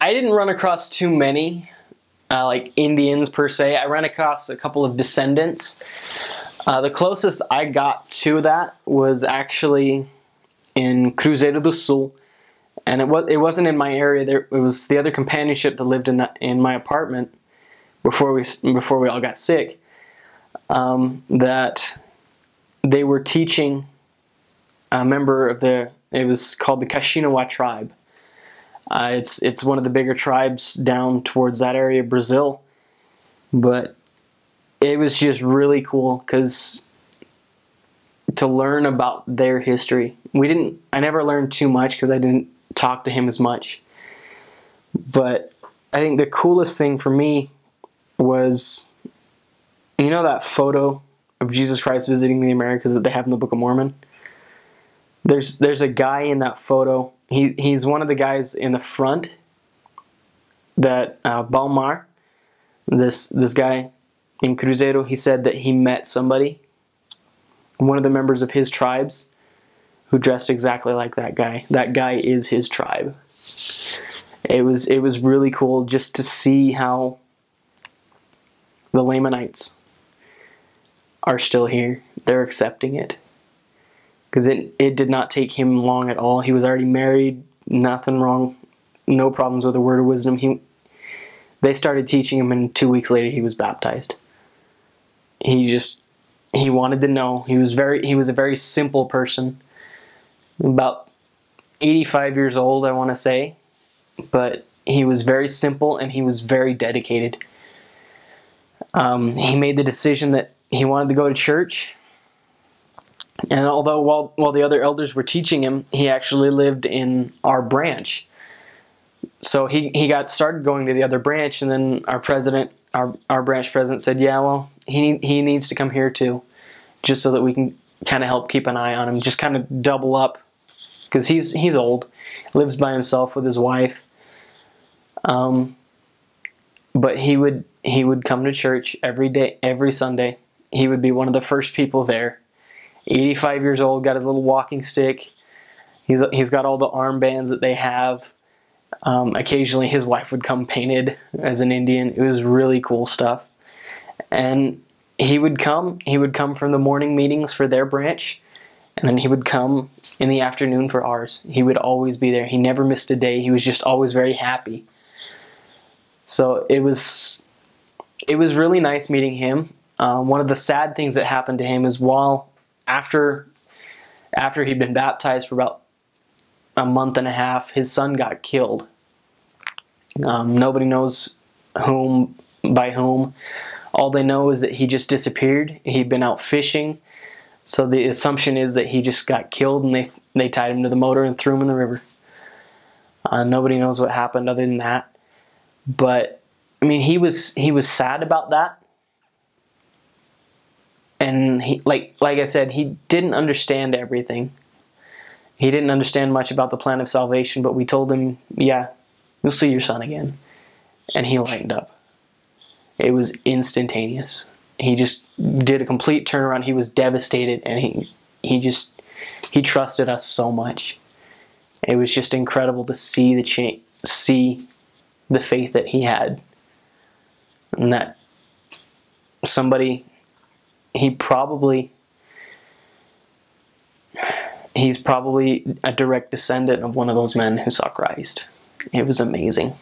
I didn't run across too many like Indians per se. I ran across a couple of descendants. The closest I got to that was actually in Cruzeiro do Sul, and it wasn't in my area. It was the other companionship that lived in my apartment before we all got sick. That they were teaching a member of it was called the Kaxinawa tribe. It's one of the bigger tribes down towards that area of Brazil, but it was just really cool because to learn about their history. I never learned too much because I didn't talk to him as much, but I think the coolest thing for me was, you know, that photo of Jesus Christ visiting the Americas that they have in the Book of Mormon? There's a guy in that photo. He's one of the guys in the front that Balmar, this guy in Cruzeiro, he said that he met somebody, one of the members of his tribes, who dressed exactly like that guy. That guy is his tribe. It was really cool just to see how the Lamanites are still here. They're accepting it. Because it did not take him long at all. He was already married, nothing wrong, no problems with a word of wisdom. They started teaching him, and 2 weeks later he was baptized. He wanted to know. He was a very simple person. About 85 years old, I want to say. But he was very simple and he was very dedicated. He made the decision that he wanted to go to church. And although while the other elders were teaching him, he actually lived in our branch. So he got started going to the other branch, and then our branch president said, yeah, well, he needs to come here too, just so that we can kind of help keep an eye on him, just kind of double up, because he's old, lives by himself with his wife. But he would come to church every day, every Sunday. He would be one of the first people there. 85 years old, got his little walking stick. He's got all the armbands that they have. Occasionally his wife would come painted as an Indian. It was really cool stuff. And he would come from the morning meetings for their branch, and then he would come in the afternoon for ours. He would always be there. He never missed a day. He was just always very happy. So it was really nice meeting him. One of the sad things that happened to him is after he'd been baptized for about a month and a half, his son got killed. Nobody knows by whom. All they know is that he just disappeared. He'd been out fishing, so the assumption is that he just got killed, and they tied him to the motor and threw him in the river. Nobody knows what happened other than that. But I mean, he was sad about that. And he, like I said, he didn't understand everything. He didn't understand much about the plan of salvation, but we told him, yeah, you'll see your son again. And he lightened up. It was instantaneous. He just did a complete turnaround. He was devastated, and he trusted us so much. It was just incredible to see the faith that he had. And that he's probably a direct descendant of one of those men who saw Christ. It was amazing.